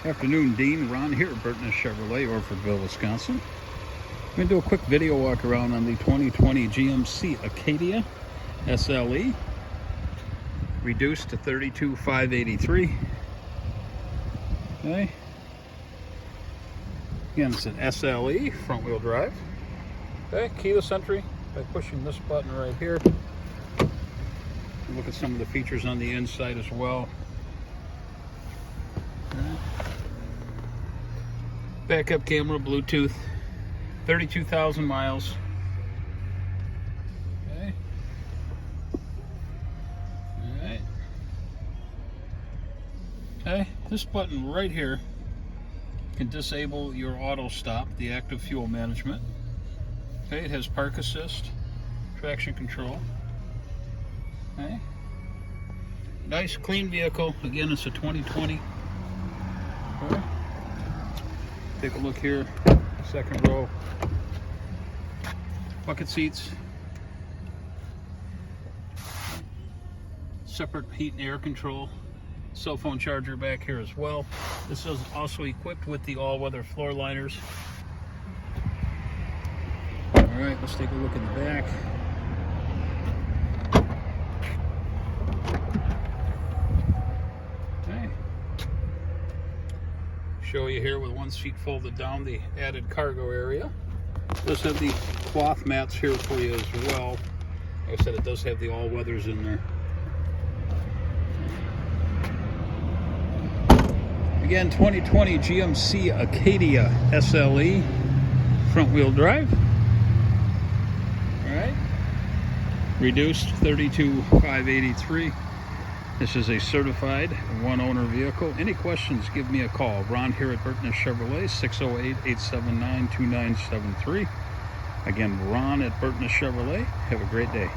Afternoon, Dean. Ron here at Burton Chevrolet, Orfordville, Wisconsin. I'm going to do a quick video walk around on the 2020 GMC Acadia SLE, reduced to 32,583. Okay. Again, it's an SLE, front-wheel drive. Okay, keyless entry by pushing this button right here. Look at some of the features on the inside as well. Backup camera, Bluetooth, 32,000 miles. Okay. Alright. Okay, this button right here can disable your auto stop, the active fuel management. Okay, it has park assist, traction control. Okay. Nice clean vehicle. Again, it's a 2020. Okay. Take a look here, second row. Bucket seats. Separate heat and air control. Cell phone charger back here as well. This is also equipped with the all-weather floor liners. Alright, let's take a look in the back. Okay. Show you here with one seat folded down, the added cargo area. It does have the cloth mats here for you as well. Like I said, it does have the all-weathers in there. Again, 2020 GMC Acadia SLE, front-wheel drive. All right, reduced 32,583. This is a certified one-owner vehicle. Any questions, give me a call. Ron here at Burton Chevrolet, 608-879-2973. Again, Ron at Burton Chevrolet. Have a great day.